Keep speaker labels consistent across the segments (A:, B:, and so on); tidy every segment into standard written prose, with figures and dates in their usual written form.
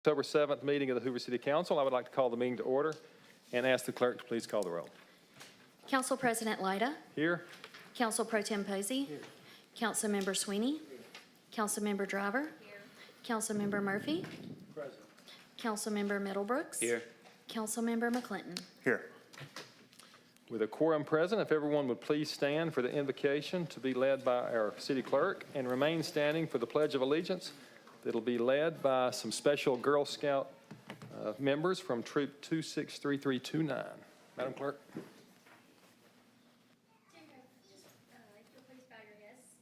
A: October 7th meeting of the Hoover City Council. I would like to call the meeting to order and ask the clerk to please call the roll.
B: Council President Lyda.
A: Here.
B: Council Pro-Tem Posey. Here. Councilmember Swiney. Councilmember Driver. Here. Councilmember Murphy.
A: Present.
B: Councilmember Middlebrooks.
C: Here.
B: Councilmember McClinton.
C: Here.
A: With a quorum present, if everyone would please stand for the invocation to be led by our city clerk and remain standing for the Pledge of Allegiance that'll be led by some special Girl Scout members from Troop 263329. Madam Clerk.
D: If you'll please bow your heads.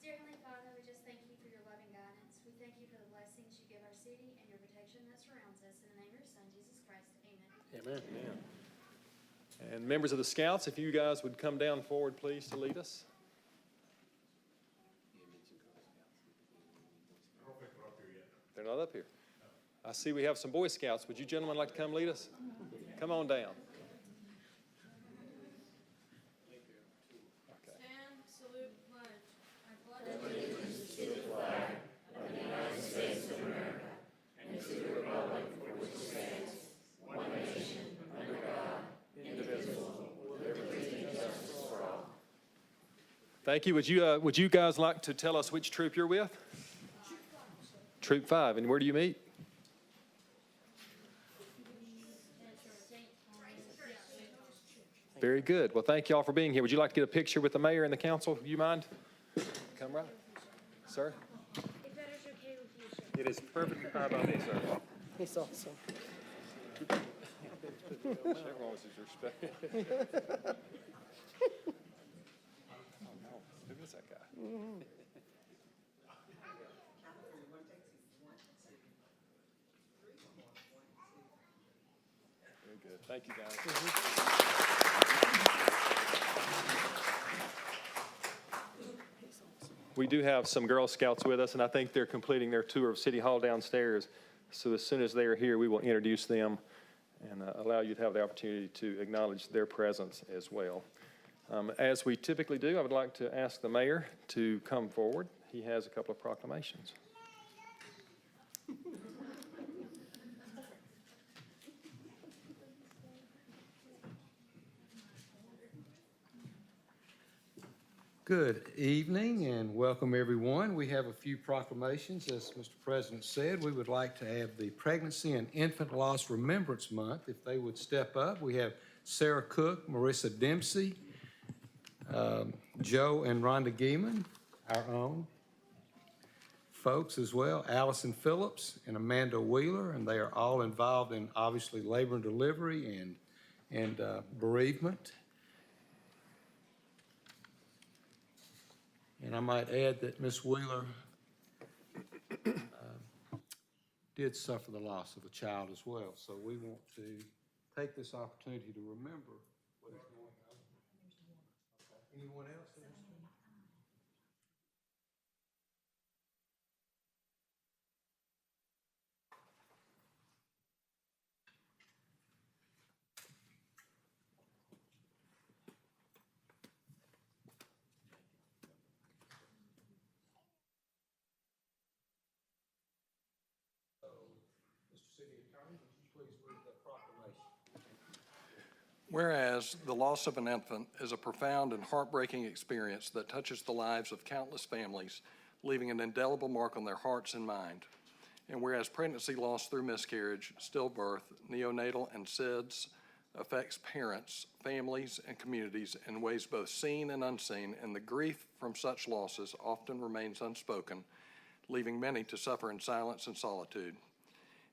D: Dear Heavenly Father, we just thank you for your loving guidance. We thank you for the blessings you give our city and your protection that surrounds us. In the name of your Son, Jesus Christ, amen.
A: Amen. And members of the Scouts, if you guys would come down forward, please, to lead us. They're not up here. I see we have some Boy Scouts. Would you gentlemen like to come lead us? Come on down.
D: Stand, salute, pledge. I pledge allegiance to the flag of the United States of America and to the republic for which it stands, one nation, under God, indivisible, with liberty and justice for all.
A: Thank you. Would you guys like to tell us which troop you're with? Troop 5. And where do you meet? Very good. Well, thank you all for being here. Would you like to get a picture with the mayor and the council? Do you mind? Come right. Sir?
D: If that is okay with you, sir.
A: It is perfectly fine by me, sir.
E: He's awesome.
A: Everyone was respect. Oh, no. Who is that guy? Very good. Thank you, guys. We do have some Girl Scouts with us, and I think they're completing their tour of City Hall downstairs. So as soon as they are here, we will introduce them and allow you to have the opportunity to acknowledge their presence as well. As we typically do, I would like to ask the mayor to come forward. He has a couple of proclamations.
F: Good evening and welcome everyone. We have a few proclamations. As Mr. President said, we would like to have the Pregnancy and Infant Loss Remembrance Month. If they would step up, we have Sarah Cook, Marissa Dempsey, Joe and Rhonda Geeman, our own folks as well, Allison Phillips and Amanda Wheeler, and they are all involved in obviously labor and delivery and bereavement. And I might add that Ms. Wheeler did suffer the loss of a child as well. So we want to take this opportunity to remember what is going on. Okay. Anyone else?
G: Whereas the loss of an infant is a profound and heartbreaking experience that touches the lives of countless families, leaving an indelible mark on their hearts and mind. And whereas pregnancy loss through miscarriage, stillbirth, neonatal, and SIDS affects parents, families, and communities in ways both seen and unseen, and the grief from such losses often remains unspoken, leaving many to suffer in silence and solitude.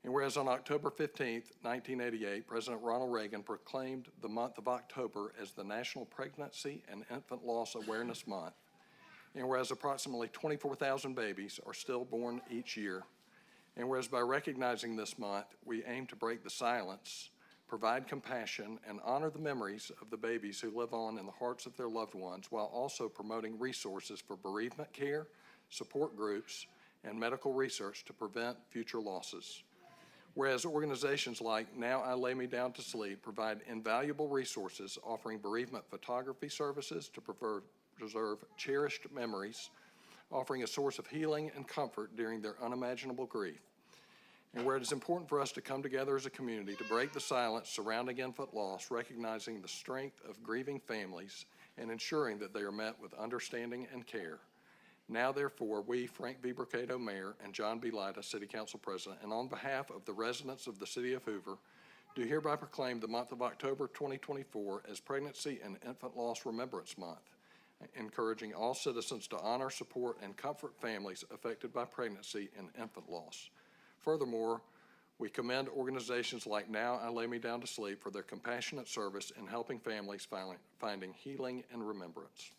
G: And whereas on October 15th, 1988, President Ronald Reagan proclaimed the month of October as the National Pregnancy and Infant Loss Awareness Month, and whereas approximately 24,000 babies are still born each year, and whereas by recognizing this month, we aim to break the silence, provide compassion, and honor the memories of the babies who live on in the hearts of their loved ones, while also promoting resources for bereavement care, support groups, and medical research to prevent future losses. Whereas organizations like Now I Lay Me Down to Sleep provide invaluable resources offering bereavement photography services to preserve cherished memories, offering a source of healing and comfort during their unimaginable grief. And where it is important for us to come together as a community to break the silence surrounding infant loss, recognizing the strength of grieving families and ensuring that they are met with understanding and care. Now, therefore, we, Frank V. Brocato, Mayor, and John B. Lyda, City Council President, and on behalf of the residents of the City of Hoover, do hereby proclaim the month of October 2024 as Pregnancy and Infant Loss Remembrance Month, encouraging all citizens to honor, support, and comfort families affected by pregnancy and infant loss. Furthermore, we commend organizations like Now I Lay Me Down to Sleep for their compassionate service in helping families finding healing and remembrance.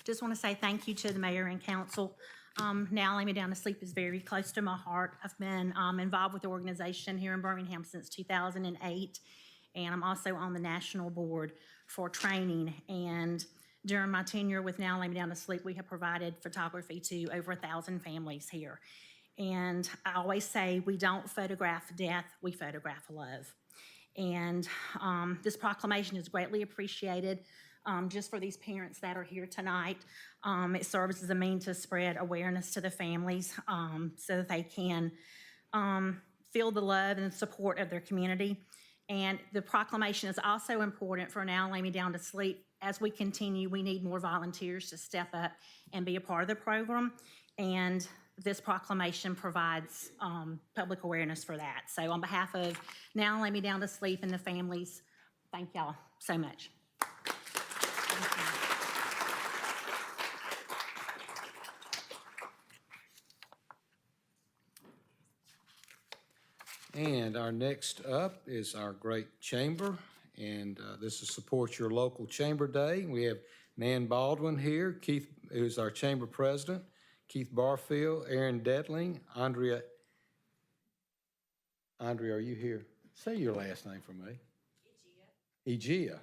C: Just want to say thank you to the mayor and council. Now Lay Me Down to Sleep is very close to my heart. I've been involved with the organization here in Birmingham since 2008, and I'm also on the national board for training. And during my tenure with Now Lay Me Down to Sleep, we have provided photography to over 1,000 families here. And I always say we don't photograph death, we photograph love. And this proclamation is greatly appreciated. Just for these parents that are here tonight. It serves as a means to spread awareness to the families so that they can feel the love and support of their community. And the proclamation is also important for Now Lay Me Down to Sleep. As we continue, we need more volunteers to step up and be a part of the program. And this proclamation provides public awareness for that. So on behalf of Now Lay Me Down to Sleep and the families, thank y'all so much.
F: And our next up is our great chamber, and this is Support Your Local Chamber Day. We have Nan Baldwin here, Keith, who's our chamber president, Keith Barfield, Aaron Detling, Andrea, are you here? Say your last name for me. Egea.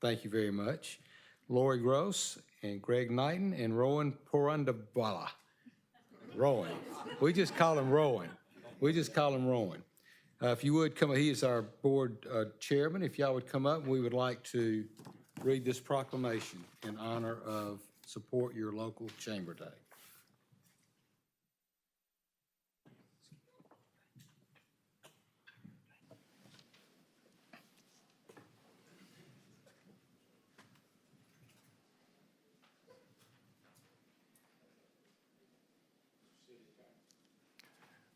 F: Thank you very much. Lori Gross and Greg Knighton and Rowan Porundabala. Rowan. We just call him Rowan. If you would come, he is our board chairman. If y'all would come up, we would like to read this proclamation in honor of Support Your Local Chamber Day.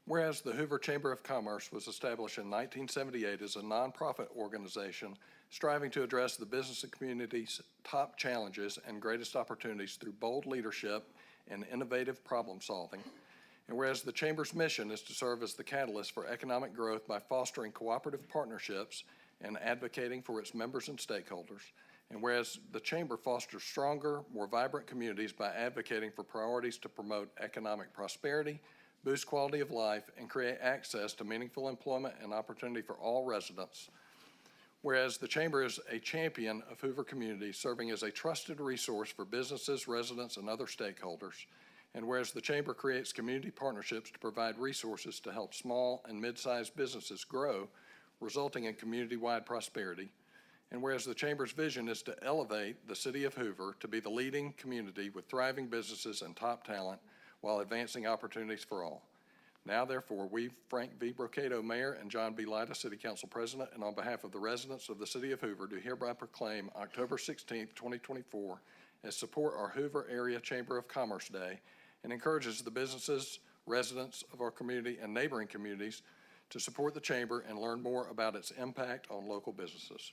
G: Whereas the Hoover Chamber of Commerce was established in 1978 as a nonprofit organization striving to address the business and community's top challenges and greatest opportunities through bold leadership and innovative problem solving. And whereas the Chamber's mission is to serve as the catalyst for economic growth by fostering cooperative partnerships and advocating for its members and stakeholders. And whereas the Chamber fosters stronger, more vibrant communities by advocating for priorities to promote economic prosperity, boost quality of life, and create access to meaningful employment and opportunity for all residents. Whereas the Chamber is a champion of Hoover community, serving as a trusted resource for businesses, residents, and other stakeholders. And whereas the Chamber creates community partnerships to provide resources to help small and mid-sized businesses grow, resulting in community-wide prosperity. And whereas the Chamber's vision is to elevate the city of Hoover to be the leading community with thriving businesses and top talent, while advancing opportunities for all. Now, therefore, we, Frank V. Brocato, Mayor, and John B. Lyda, City Council President, and on behalf of the residents of the City of Hoover, do hereby proclaim October 16th, 2024 as Support Our Hoover Area Chamber of Commerce Day, and encourages the businesses, residents of our community, and neighboring communities to support the Chamber and learn more about its impact on local businesses.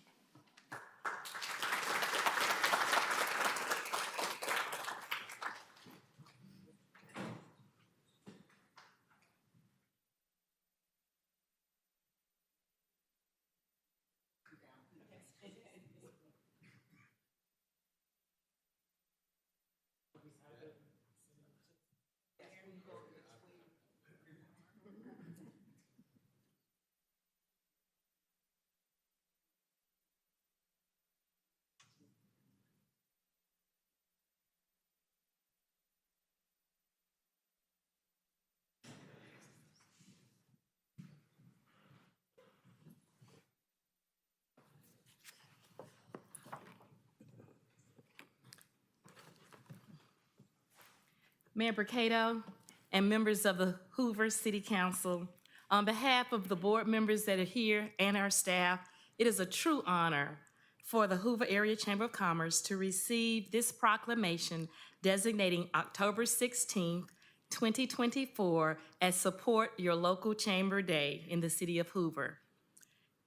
E: Mayor Cato and members of the Hoover City Council, on behalf of the board members that are here and our staff, it is a true honor for the Hoover Area Chamber of Commerce to receive this proclamation designating October 16th, 2024 as Support Your Local Chamber Day in the city of Hoover.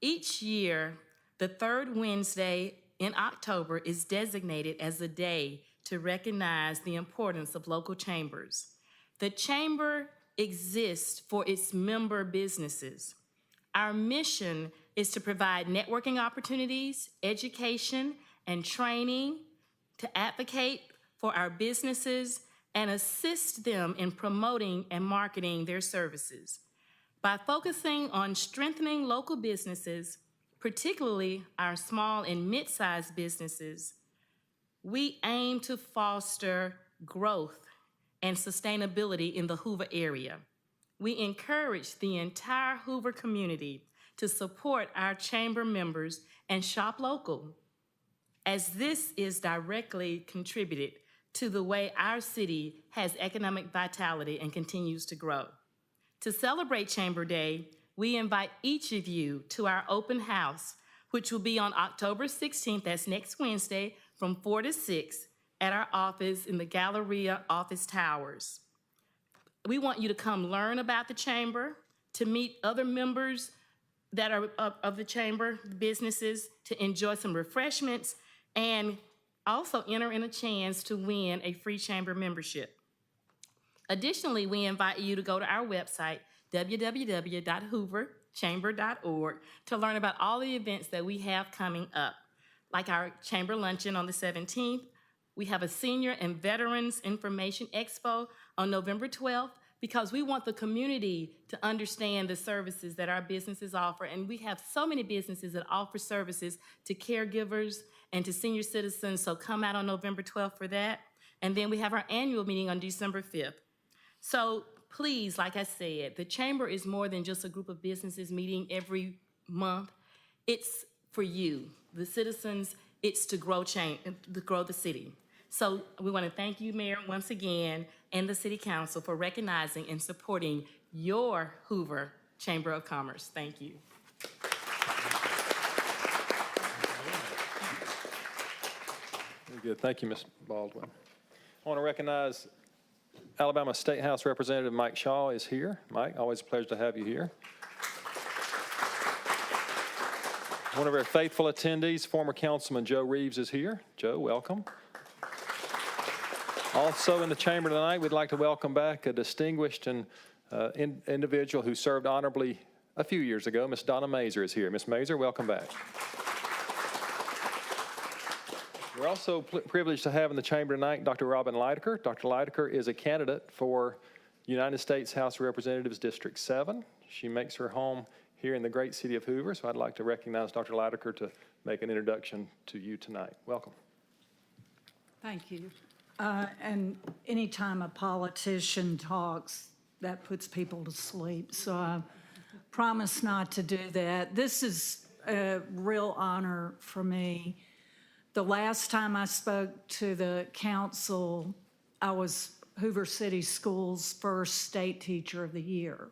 E: Each year, the third Wednesday in October is designated as a day to recognize the importance of local chambers. The chamber exists for its member businesses. Our mission is to provide networking opportunities, education, and training to advocate for our businesses and assist them in promoting and marketing their services. By focusing on strengthening local businesses, particularly our small and mid-sized businesses, we aim to foster growth and sustainability in the Hoover area. We encourage the entire Hoover community to support our chamber members and shop local, as this is directly contributed to the way our city has economic vitality and continues to grow. To celebrate Chamber Day, we invite each of you to our open house, which will be on October 16th, that's next Wednesday, from 4 to 6 at our office in the Galleria office towers. We want you to come learn about the chamber, to meet other members that are of the chamber, businesses, to enjoy some refreshments, and also enter in a chance to win a free chamber membership. Additionally, we invite you to go to our website, www.hooverchamber.org, to learn about all the events that we have coming up, like our Chamber Luncheon on the 17th. We have a Senior and Veterans Information Expo on November 12th, because we want the community to understand the services that our businesses offer. And we have so many businesses that offer services to caregivers and to senior citizens, so come out on November 12th for that. And then we have our annual meeting on December 5th. So please, like I said, the Chamber is more than just a group of businesses meeting every month. It's for you, the citizens. It's to grow the city. So we want to thank you, Mayor, once again, and the City Council for recognizing and supporting your Hoover Chamber of Commerce. Thank you.
A: Very good. Thank you, Ms. Baldwin. I want to recognize Alabama State House Representative Mike Shaw is here. Mike, always a pleasure to have you here. One of our faithful attendees, former Councilman Joe Reeves, is here. Joe, welcome. Also in the chamber tonight, we'd like to welcome back a distinguished and individual who served honorably a few years ago. Ms. Donna Mazur is here. Ms. Mazur, welcome back. We're also privileged to have in the chamber tonight Dr. Robin Litaker. Dr. Litaker is a candidate for United States House of Representatives District 7. She makes her home here in the great city of Hoover, so I'd like to recognize Dr. Litaker to make an introduction to you tonight. Welcome.
H: Thank you. And anytime a politician talks, that puts people to sleep, so I promise not to do that. This is a real honor for me. The last time I spoke to the council, I was Hoover City Schools' first state teacher of the year.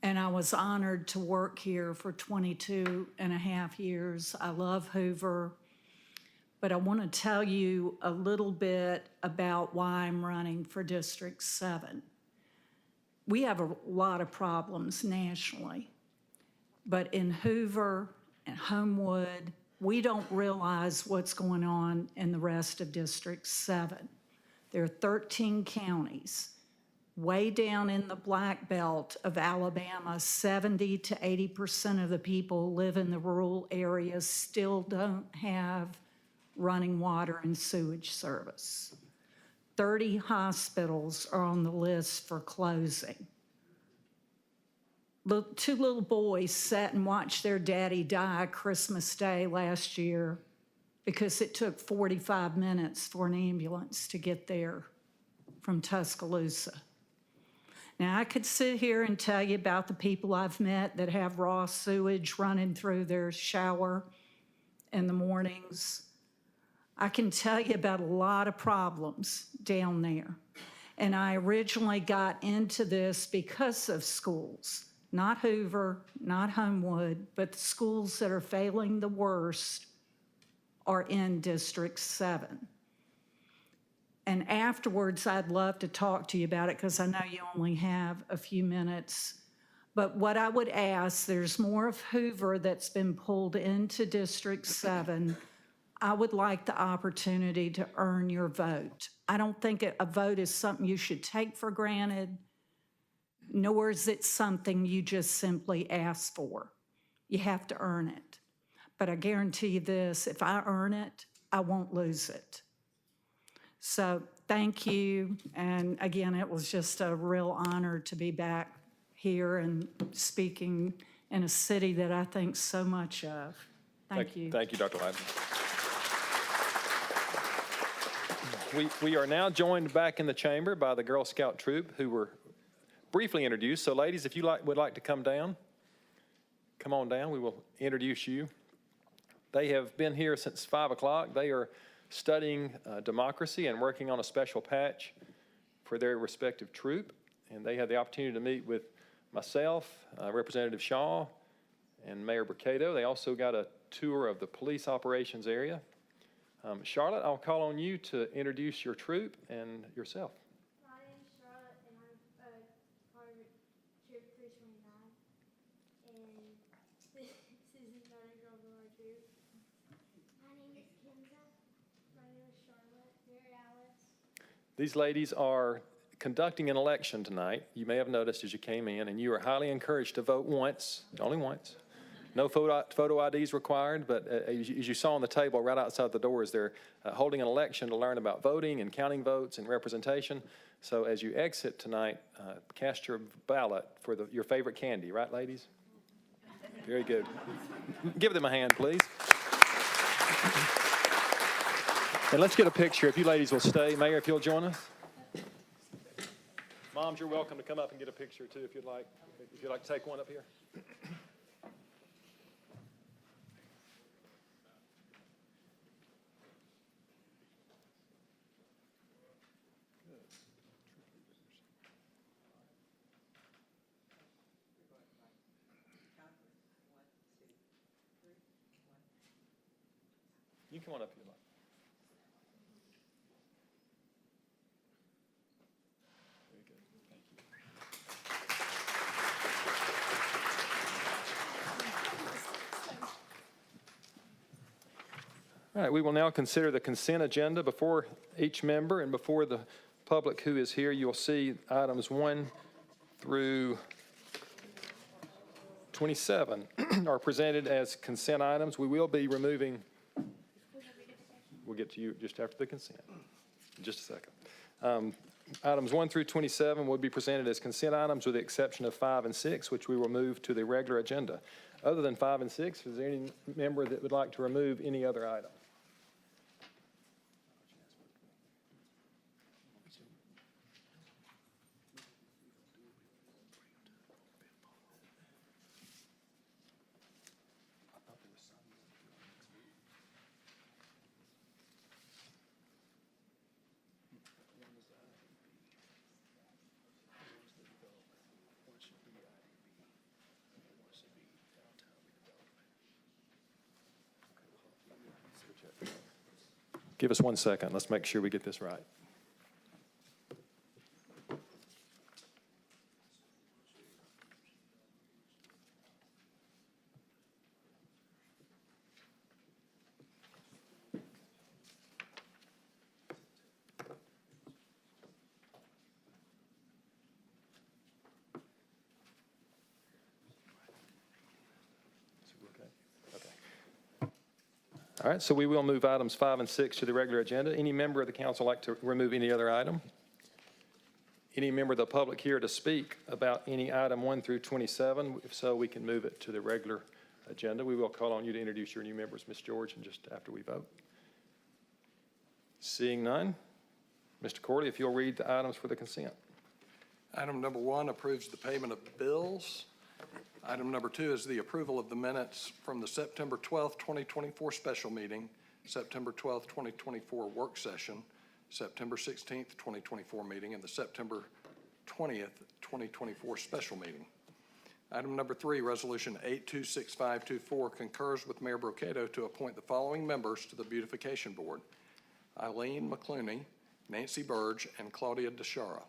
H: And I was honored to work here for 22 and a half years. I love Hoover, but I want to tell you a little bit about why I'm running for District 7. we have a lot of problems nationally, but in Hoover and Homewood, we don't realize what's going on in the rest of District 7. There are 13 counties. Way down in the Black Belt of Alabama, 70 to 80% of the people who live in the rural areas still don't have running water and sewage service. 30 hospitals are on the list for closing. Two little boys sat and watched their daddy die Christmas Day last year because it took 45 minutes for an ambulance to get there from Tuscaloosa. Now, I could sit here and tell you about the people I've met that have raw sewage running through their shower in the mornings. I can tell you about a lot of problems down there. And I originally got into this because of schools, not Hoover, not Homewood, but the schools that are failing the worst are in District 7. And afterwards, I'd love to talk to you about it because I know you only have a few minutes. But what I would ask, there's more of Hoover that's been pulled into District 7. I would like the opportunity to earn your vote. I don't think a vote is something you should take for granted, nor is it something you just simply ask for. You have to earn it. But I guarantee you this, if I earn it, I won't lose it. So thank you. And again, it was just a real honor to be back here and speaking in a city that I think so much of. Thank you.
A: Thank you, Dr. Lyda. We are now joined back in the chamber by the Girl Scout troop who were briefly introduced. So ladies, if you would like to come down, come on down. We will introduce you. They have been here since 5 o'clock. They are studying democracy and working on a special patch for their respective troop. And they had the opportunity to meet with myself, Representative Shaw, and Mayor Mercado. They also got a tour of the police operations area. Charlotte, I'll call on you to introduce your troop and yourself.
D: My name's Charlotte, and I'm part of Chairperson 29. And this is another girl in my troop. My name is Kenza. My name is Charlotte. Mary Alice.
A: These ladies are conducting an election tonight. You may have noticed as you came in, and you are highly encouraged to vote once, only once. No photo IDs required, but as you saw on the table right outside the doors, they're holding an election to learn about voting and counting votes and representation. So as you exit tonight, cast your ballot for your favorite candy, right, ladies? Very good. Give them a hand, please. And let's get a picture. If you ladies will stay. Mayor, if you'll join us. Moms, you're welcome to come up and get a picture too if you'd like. If you'd like to take one up here. You come on up if you'd like. Very good. Thank you. All right, we will now consider the consent agenda. Before each member and before the public who is here, you'll see items 1 through 27 are presented as consent items. We will be removing. We'll get to you just after the consent, in just a second. Items 1 through 27 will be presented as consent items with the exception of 5 and 6, which we will move to the regular agenda. Other than 5 and 6, is there any member that would like to remove any other item? Give us 1 second. Let's make sure we get this right. All right, so we will move items 5 and 6 to the regular agenda. Any member of the council like to remove any other item? Any member of the public here to speak about any item 1 through 27? If so, we can move it to the regular agenda. We will call on you to introduce your new members, Ms. George, and just after we vote. Seeing none, Mr. Corley, if you'll read the items for the consent.
G: Item number 1 approves the payment of bills. Item number 2 is the approval of the minutes from the September 12th, 2024 special meeting, September 12th, 2024 work session, September 16th, 2024 meeting, and the September 20th, 2024 special meeting. Item number 3, Resolution 826524 concurs with Mayor Brocato to appoint the following members to the Beautification Board: Eileen McClinton, Nancy Burge, and Claudia DeShara.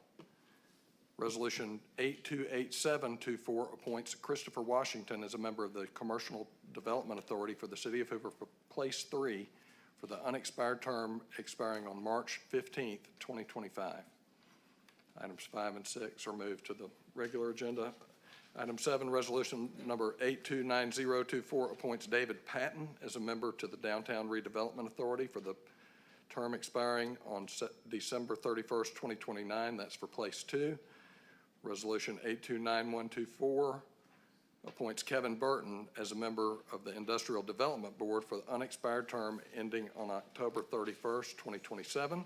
G: Resolution 828724 appoints Christopher Washington as a member of the Commercial Development Authority for the City of Hoover for Place 3 for the unexpired term expiring on March 15th, 2025. Items 5 and 6 are moved to the regular agenda. Item 7, resolution number 829024 appoints David Patton as a member to the Downtown Redevelopment Authority for the term expiring on December 31st, 2029. That's for Place 2. Resolution 829124 appoints Kevin Burton as a member of the Industrial Development Board for the unexpired term ending on October 31st, 2027.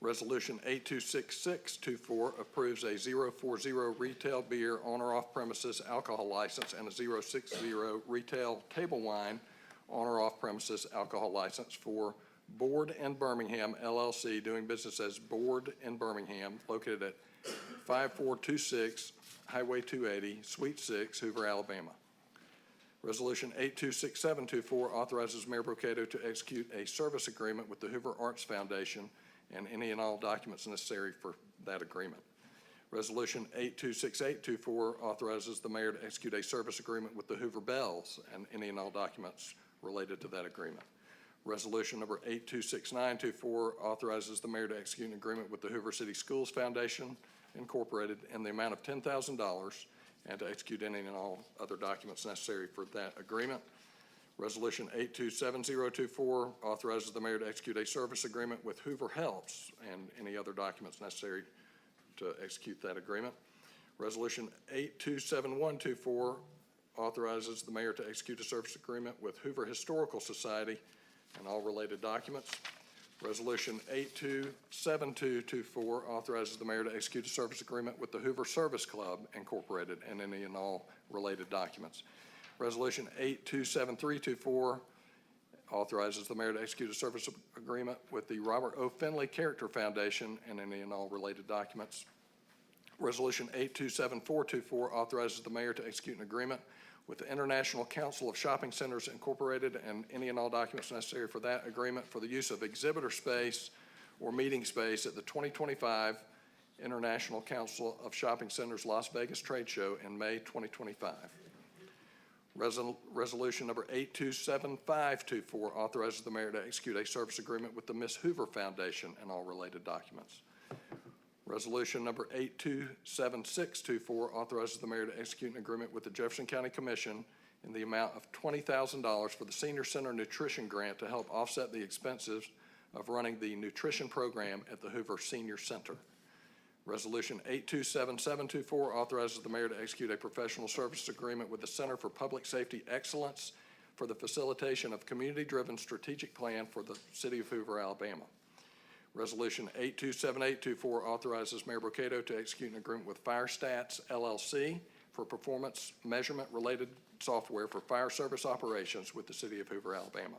G: Resolution 826624 approves a 040 retail beer on or off premises alcohol license and a 060 retail table wine on or off premises alcohol license for Board in Birmingham LLC, doing business as Board in Birmingham, located at 5426 Highway 280, Suite 6, Hoover, Alabama. Resolution 826724 authorizes Mayor Brocato to execute a service agreement with the Hoover Arts Foundation and any and all documents necessary for that agreement. Resolution 826824 authorizes the mayor to execute a service agreement with the Hoover Bells and any and all documents related to that agreement. Resolution number 826924 authorizes the mayor to execute an agreement with the Hoover City Schools Foundation, Incorporated, in the amount of $10,000 and to execute any and all other documents necessary for that agreement. Resolution 827024 authorizes the mayor to execute a service agreement with Hoover Helps and any other documents necessary to execute that agreement. Resolution 827124 authorizes the mayor to execute a service agreement with Hoover Historical Society and all related documents. Resolution 827224 authorizes the mayor to execute a service agreement with the Hoover Service Club, Incorporated, and any and all related documents. Resolution 827324 authorizes the mayor to execute a service agreement with the Robert O. Finley Character Foundation and any and all related documents. Resolution 827424 authorizes the mayor to execute an agreement with the International Council of Shopping Centers, Incorporated, and any and all documents necessary for that agreement for the use of exhibitor space or meeting space at the 2025 International Council of Shopping Centers Las Vegas Trade Show in May 2025. Resolution number 827524 authorizes the mayor to execute a service agreement with the Miss Hoover Foundation and all related documents. Resolution number 827624 authorizes the mayor to execute an agreement with the Jefferson County Commission in the amount of $20,000 for the Senior Center Nutrition Grant to help offset the expenses of running the nutrition program at the Hoover Senior Center. Resolution 827724 authorizes the mayor to execute a professional services agreement with the Center for Public Safety Excellence for the facilitation of community-driven strategic plan for the city of Hoover, Alabama. Resolution 827824 authorizes Mayor Brocato to execute an agreement with FireStats LLC for performance measurement-related software for fire service operations with the city of Hoover, Alabama.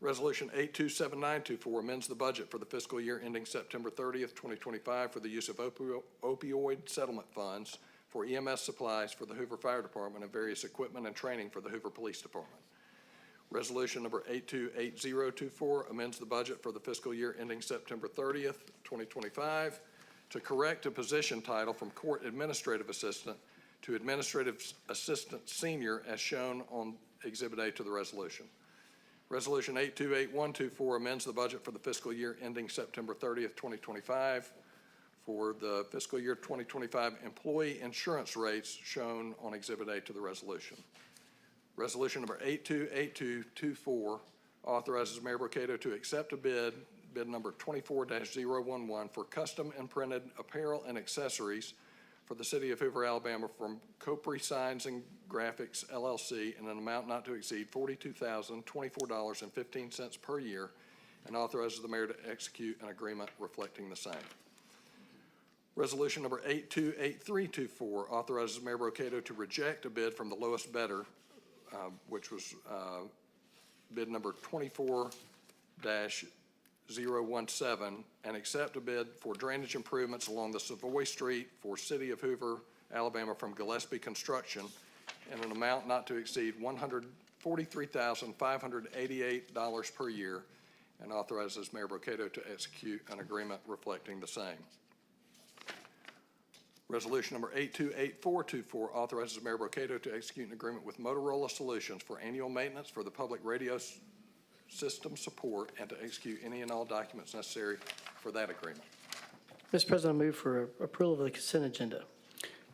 G: Resolution 827924 amends the budget for the fiscal year ending September 30th, 2025 for the use of opioid settlement funds for EMS supplies for the Hoover Fire Department and various equipment and training for the Hoover Police Department. Resolution number 828024 amends the budget for the fiscal year ending September 30th, 2025 to correct a position title from Court Administrative Assistant to Administrative Assistant Senior as shown on Exhibit A to the resolution. Resolution 828124 amends the budget for the fiscal year ending September 30th, 2025 for the fiscal year 2025 employee insurance rates shown on Exhibit A to the resolution. Resolution number 828224 authorizes Mayor Brocato to accept a bid number 24-011 for custom and printed apparel and accessories for the city of Hoover, Alabama from Copri Signs and Graphics LLC in an amount not to exceed $42,024.15 per year, and authorizes the mayor to execute an agreement reflecting the same. Resolution number 828324 authorizes Mayor Brocato to reject a bid from the lowest bidder, which was bid number 24-017, and accept a bid for drainage improvements along the Savoy Street for City of Hoover, Alabama from Gillespie Construction in an amount not to exceed $143,588 per year, and authorizes Mayor Brocato to execute an agreement reflecting the same. Resolution number 828424 authorizes Mayor Brocato to execute an agreement with Motorola Solutions for annual maintenance for the public radio system support and to execute any and all documents necessary for that agreement.
I: Mr. President, I move for approval of the consent agenda.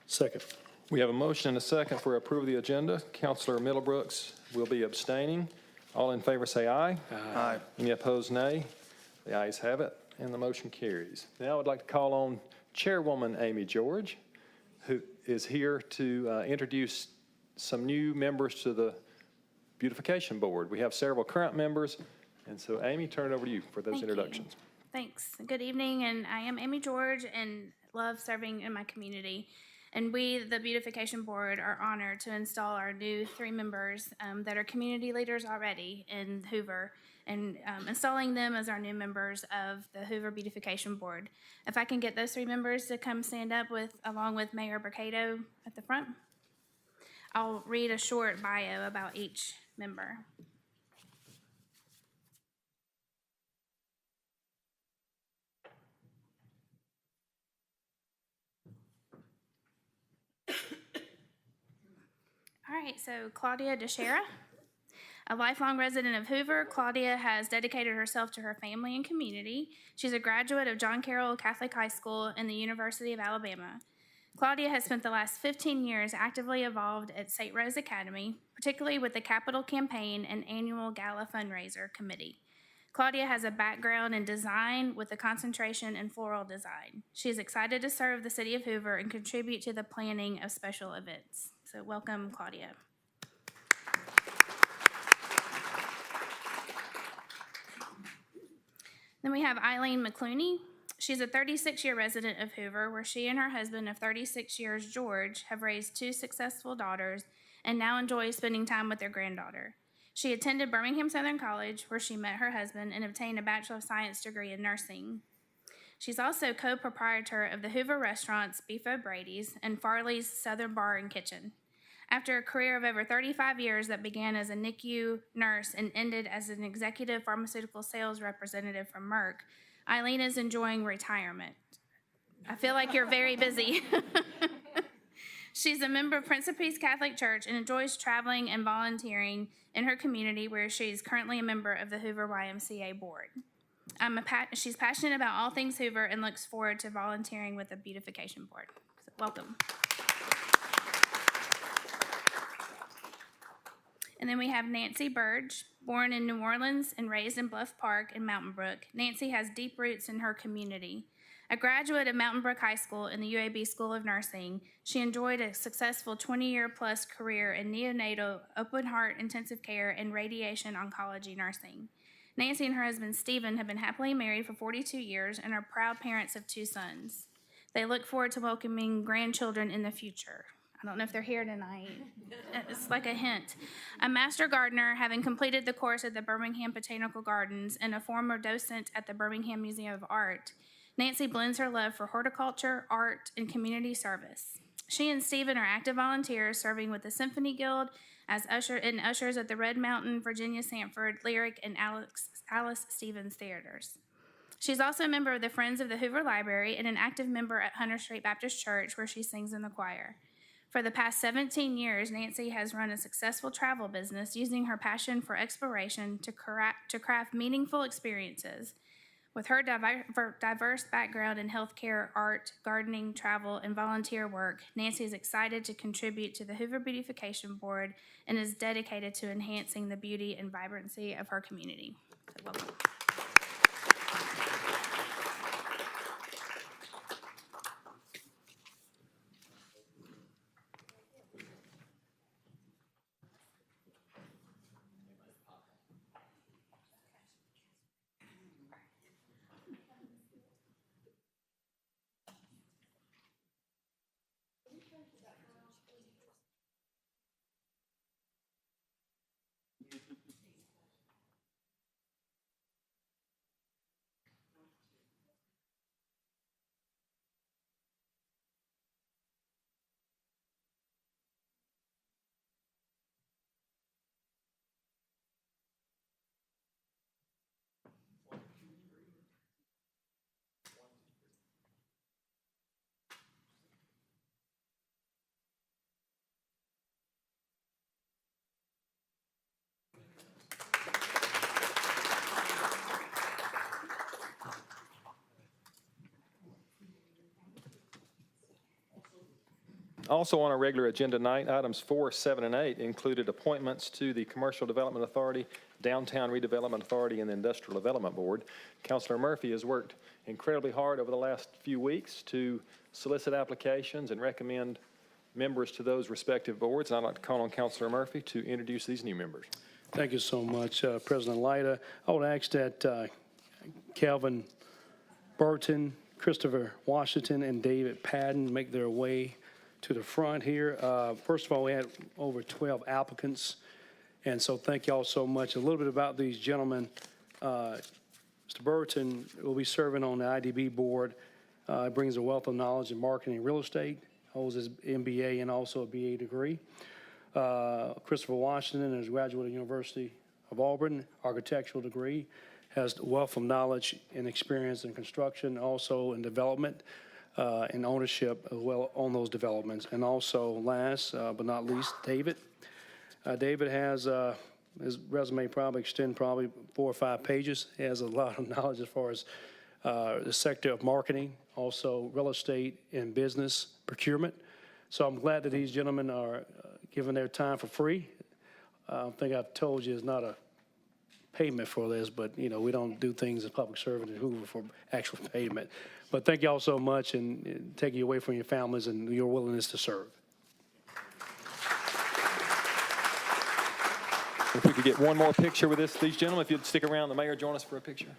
J: Second.
A: We have a motion and a second for approval of the agenda. Councilor Middlebrooks will be abstaining. All in favor say aye.
J: Aye.
A: Any opposed, nay. The ayes have it, and the motion carries. Now I'd like to call on Chairwoman Amy George, who is here to introduce some new members to the Beautification Board. We have several current members, and so Amy, turn it over to you for those
K: Thank you.
A: introductions.
K: Thanks. Good evening, and I am Amy George and love serving in my community. And we, the Beautification Board, are honored to install our new 3 members that are community leaders already in Hoover, and installing them as our new members of the Hoover Beautification Board. If I can get those 3 members to come stand up along with Mayor Brocato at the front. I'll read a short bio about each member. All right, so Claudia DeShera. A lifelong resident of Hoover, Claudia has dedicated herself to her family and community. She's a graduate of John Carroll Catholic High School and the University of Alabama. Claudia has spent the last 15 years actively involved at St. Rose Academy, particularly with the Capital Campaign and annual Gala Fundraiser Committee. Claudia has a background in design with a concentration in floral design. She is excited to serve the city of Hoover and contribute to the planning of special events. So welcome, Claudia. Then we have Eileen McClooney. She's a 36-year resident of Hoover, where she and her husband of 36 years, George, have raised 2 successful daughters and now enjoys spending time with their granddaughter. She attended Birmingham Southern College, where she met her husband and obtained a Bachelor of Science degree in nursing. She's also co-proprietor of the Hoover restaurants Beef O'Brady's and Farley's Southern Bar and Kitchen. After a career of over 35 years that began as a NICU nurse and ended as an executive pharmaceutical sales representative for Merck, Eileen is enjoying retirement. I feel like you're very busy. She's a member of Prince of Peace Catholic Church and enjoys traveling and volunteering in her community, where she's currently a member of the Hoover YMCA board. She's passionate about all things Hoover and looks forward to volunteering with the Beautification Board. So welcome. And then we have Nancy Burge, born in New Orleans and raised in Bluff Park and Mountain Brook. Nancy has deep roots in her community. A graduate of Mountain Brook High School and the UAB School of Nursing, she enjoyed a successful 20-year-plus career in neonatal, open-heart intensive care, and radiation oncology nursing. Nancy and her husband, Stephen, have been happily married for 42 years and are proud parents of 2 sons. They look forward to welcoming grandchildren in the future. I don't know if they're here tonight. It's like a hint. A master gardener, having completed the course at the Birmingham Botanical Gardens and a former docent at the Birmingham Museum of Art, Nancy blends her love for horticulture, art, and community service. She and Stephen are active volunteers serving with the Symphony Guild as ushers at the Red Mountain, Virginia Sanford, Lyric, and Alice Stevens Theaters. She's also a member of the Friends of the Hoover Library and an active member at Hunter Street Baptist Church, where she sings in the choir. For the past 17 years, Nancy has run a successful travel business using her passion for exploration to craft meaningful experiences. With her diverse background in healthcare, art, gardening, travel, and volunteer work, Nancy is excited to contribute to the Hoover Beautification Board and is dedicated to enhancing the beauty and vibrancy of her community. So welcome.
A: Also on our regular agenda tonight, items 4, 7, and 8 included appointments to the Commercial Development Authority, Downtown Redevelopment Authority, and the Industrial Development Board. Councilor Murphy has worked incredibly hard over the last few weeks to solicit applications and recommend members to those respective boards. And I'd like to call on Councilor Murphy to introduce these new members.
I: Thank you so much, President Lyda. I would ask that Calvin Burton, Christopher Washington, and David Patton make their way to the front here. First of all, we had over 12 applicants, and so thank you all so much. A little bit about these gentlemen. Mr. Burton will be serving on the IDB board. Brings a wealth of knowledge in marketing and real estate, holds his MBA and also a BA degree. Christopher Washington is a graduate of the University of Auburn, architectural degree, has a wealth of knowledge and experience in construction, also in development, and ownership as well on those developments. And also last but not least, David. David has, his resume probably extend 4 or 5 pages. He has a lot of knowledge as far as the sector of marketing, also real estate and business procurement. So I'm glad that these gentlemen are giving their time for free. I think I've told you it's not a payment for this, but you know, we don't do things as public servant in Hoover for actual payment. But thank you all so much, and take you away from your families and your willingness to serve.
A: If we could get one more picture with these gentlemen, if you'd stick around, the mayor join us for a picture.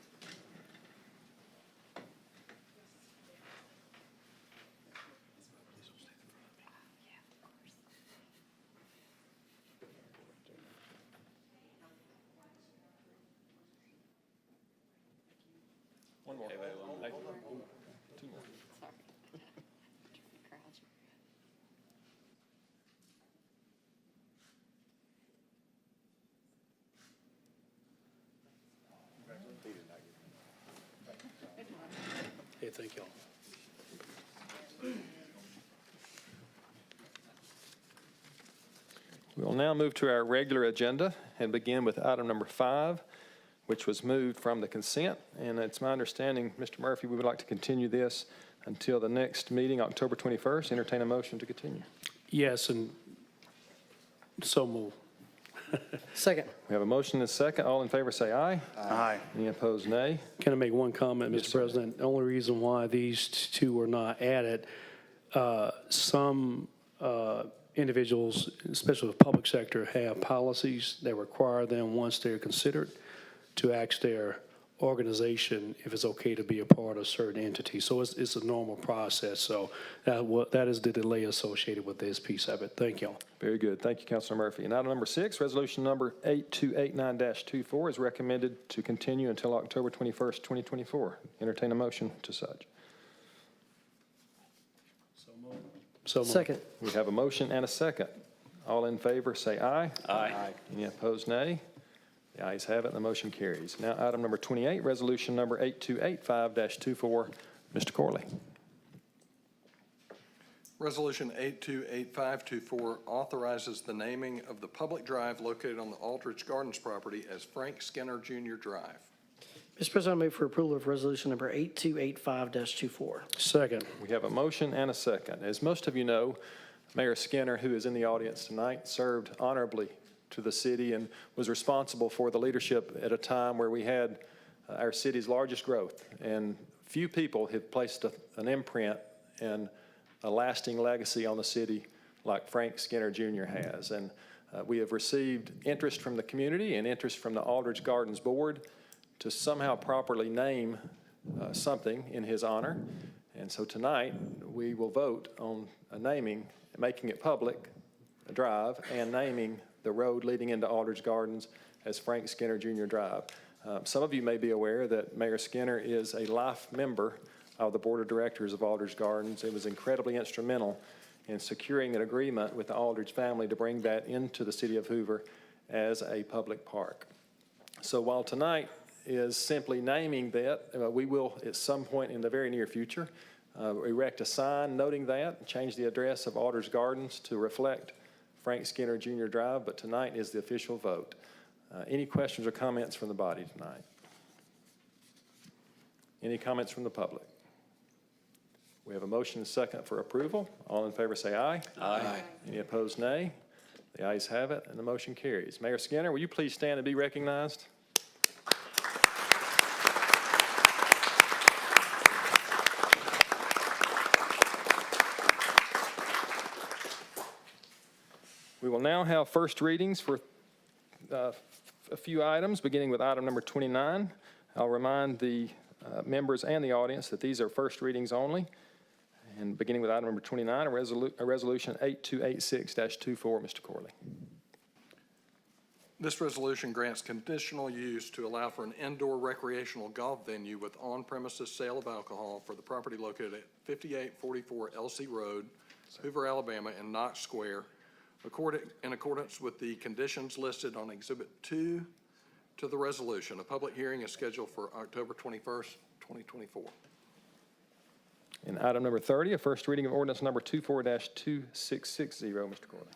A: One more. Hey, two more.
I: Hey, thank you all.
A: We'll now move to our regular agenda and begin with item number 5, which was moved from the consent. And it's my understanding, Mr. Murphy, we would like to continue this until the next meeting, October 21st. Entertain a motion to continue.
I: Yes, and so move.
J: Second.
A: We have a motion and a second. All in favor say aye.
J: Aye.
A: Any opposed, nay.
I: Can I make one comment,
A: Yes,
I: Mr.
A: sir.
I: President? The only reason why these two are not added, some individuals, especially the public sector, have policies that require them, once they're considered, to ask their organization if it's okay to be a part of certain entities. So it's a normal process. So that is the delay associated with this piece of it. Thank you all.
A: Very good. Thank you, Councilor Murphy. And item number 6, resolution number 8289-24 is recommended to continue until October 21st, 2024. Entertain a motion to such.
I: So moved.
J: Second.
A: We have a motion and a second. All in favor say aye.
J: Aye.
A: Any opposed, nay. The ayes have it, and the motion carries. Now, item number 28, resolution number 8285-24. Mr. Corley.
G: Resolution 828524 authorizes the naming of the public drive located on the Aldridge Gardens property as Frank Skinner Jr. Drive.
J: Mr. President, I move for approval of resolution number 8285-24.
I: Second.
A: We have a motion and a second. As most of you know, Mayor Skinner, who is in the audience tonight, served honorably to the city and was responsible for the leadership at a time where we had our city's largest growth. And few people have placed an imprint and a lasting legacy on the city like Frank Skinner Jr. has. And we have received interest from the community and interest from the Aldridge Gardens Board to somehow properly name something in his honor. And so tonight, we will vote on naming, making it public, a drive, and naming the road leading into Aldridge Gardens as Frank Skinner Jr. Drive. Some of you may be aware that Mayor Skinner is a life member of the Board of Directors of Aldridge Gardens. It was incredibly instrumental in securing an agreement with the Aldridge family to bring that into the city of Hoover as a public park. So while tonight is simply naming that, we will at some point in the very near future erect a sign noting that, change the address of Aldridge Gardens to reflect Frank Skinner Jr. Drive, but tonight is the official vote. Any questions or comments from the body tonight? Any comments from the public? We have a motion and a second for approval. All in favor say aye. Aye. Any opposed, nay. The ayes have it, and the motion carries. Mayor Skinner, will you please stand and be recognized? We will now have first readings for a few items, beginning with item number 29. I'll remind the members and the audience that these are first readings only. And beginning with item number 29, a resolution 8286-24, Mr. Corley.
G: This resolution grants conditional use to allow for an indoor recreational golf venue with on-premises sale of alcohol for the property located at 5844 LC Road, Hoover, Alabama, in Knox Square, in accordance with the conditions listed on Exhibit 2 to the resolution. A public hearing is scheduled for October 21st, 2024.
A: And item number 30, a first reading of ordinance number 24-2660, Mr. Corley.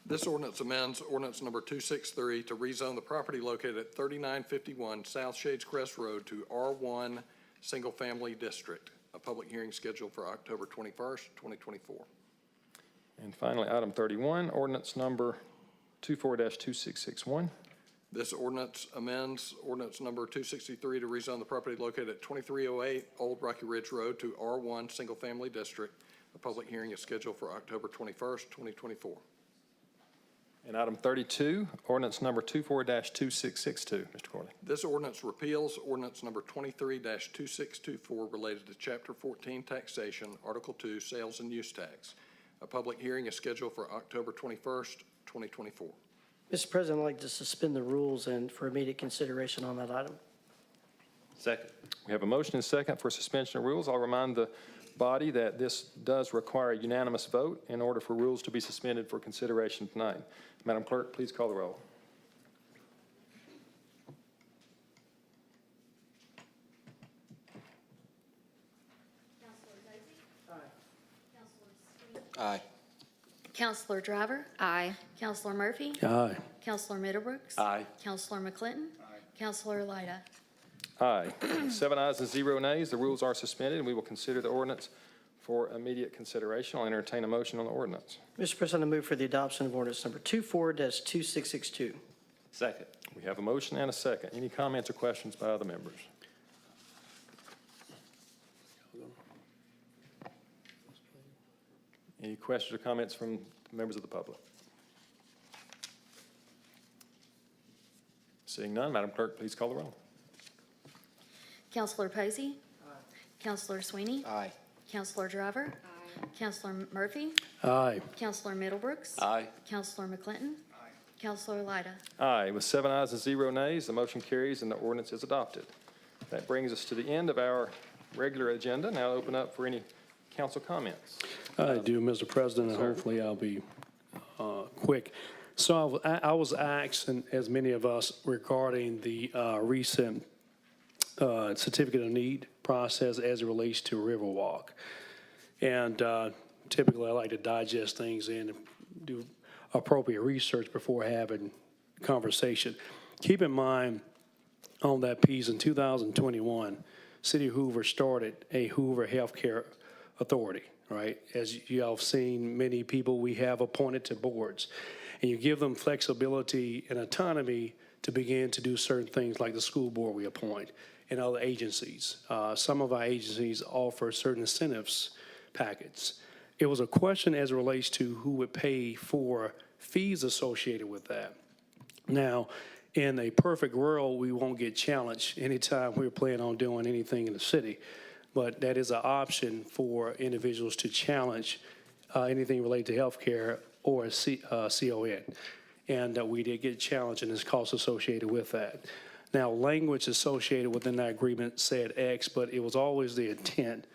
G: This ordinance amends ordinance number 263 to rezone the property located at 3951 South Shades Crest Road to R1 Single Family District. A public hearing scheduled for October 21st, 2024.
A: And finally, item 31, ordinance number 24-2661.
G: This ordinance amends ordinance number 263 to rezone the property located at 2308 Old Rocky Ridge Road to R1 Single Family District. A public hearing is scheduled for October 21st, 2024.
A: And item 32, ordinance number 24-2662, Mr. Corley.
G: This ordinance repeals ordinance number 23-2624 related to Chapter 14 Taxation, Article 2, Sales and Use Tax. A public hearing is scheduled for October 21st, 2024.
J: Mr. President, I'd like to suspend the rules and for immediate consideration on that item.
A: Second. We have a motion and a second for suspension of rules. I'll remind the body that this does require a unanimous vote in order for rules to be suspended for consideration tonight. Madam Clerk, please call the roll.
G: Aye.
B: Councilor Driver?
K: Aye.
B: Councilor Murphy?
I: Aye.
B: Councilor Middlebrooks?
G: Aye.
B: Councilor McClinton? Councilor Lyda?
A: Aye. 7 ayes and 0 nays. The rules are suspended, and we will consider the ordinance for immediate consideration. I'll entertain a motion on the ordinance.
J: Mr. President, I move for the adoption of ordinance number 24-2662.
A: Second. We have a motion and a second. Any comments or questions by other members? Any questions or comments from members of the public? Seeing none, Madam Clerk, please call the roll.
B: Councilor Posey? Councilor Swiney?
G: Aye.
B: Councilor Driver? Councilor Murphy?
I: Aye.
B: Councilor Middlebrooks?
G: Aye.
B: Councilor McClinton? Councilor Lyda?
A: Aye. With 7 ayes and 0 nays, the motion carries and the ordinance is adopted. That brings us to the end of our regular agenda. Now open up for any council comments.
I: I do, Mr. President, and hopefully I'll be quick. So I was asked, and as many of us, regarding the recent certificate of need process as it relates to Riverwalk. And typically I like to digest things in and do appropriate research before having conversation. Keep in mind, on that piece. In 2021, City of Hoover started a Hoover Healthcare Authority, right? As you all have seen, many people we have appointed to boards. And you give them flexibility and autonomy to begin to do certain things like the school board we appoint and other agencies. Some of our agencies offer certain incentives packets. It was a question as it relates to who would pay for fees associated with that. Now, in a perfect world, we won't get challenged anytime we're planning on doing anything in the city. But that is an option for individuals to challenge anything related to healthcare or CON. And we did get challenged, and there's costs associated with that. Now, language associated within that agreement said X, but it was always the intent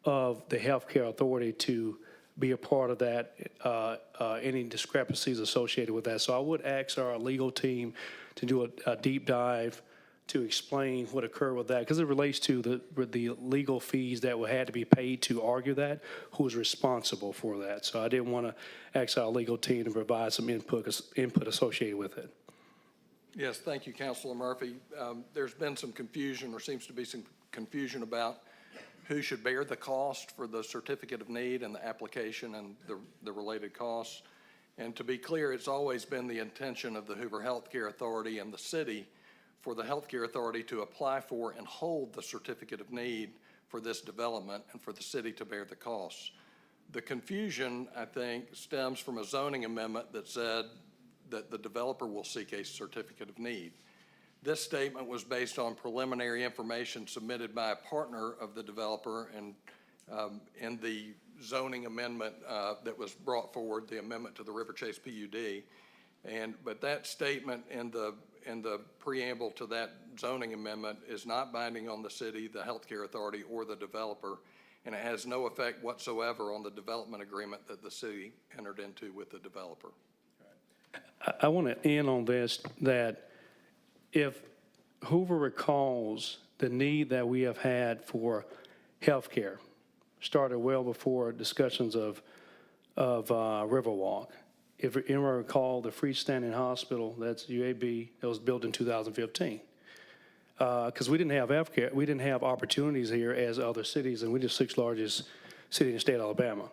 I: of the healthcare authority to be a part of that, any discrepancies associated with that. So I would ask our legal team to do a deep dive to explain what occurred with that, because it relates to the legal fees that had to be paid to argue that, who's responsible for that. So I didn't want to ask our legal team to provide some input associated with it.
G: Yes, thank you, Councilor Murphy. There's been some confusion, or seems to be some confusion about who should bear the cost for the certificate of need and the application and the related costs. And to be clear, it's always been the intention of the Hoover Healthcare Authority and the city for the Healthcare Authority to apply for and hold the certificate of need for this development and for the city to bear the costs. The confusion, I think, stems from a zoning amendment that said that the developer will seek a certificate of need. This statement was based on preliminary information submitted by a partner of the developer, and in the zoning amendment that was brought forward, the amendment to the River Chase PUD. But that statement in the preamble to that zoning amendment is not binding on the city, the healthcare authority, or the developer, and it has no effect whatsoever on the development agreement that the city entered into with the developer.
I: I want to end on this, that if Hoover recalls the need that we have had for health care, started well before discussions of Riverwalk. If you recall, the freestanding hospital, that's UAB, that was built in 2015. Because we didn't have health care, we didn't have opportunities here as other cities, and we're the 6th largest city in the state of Alabama.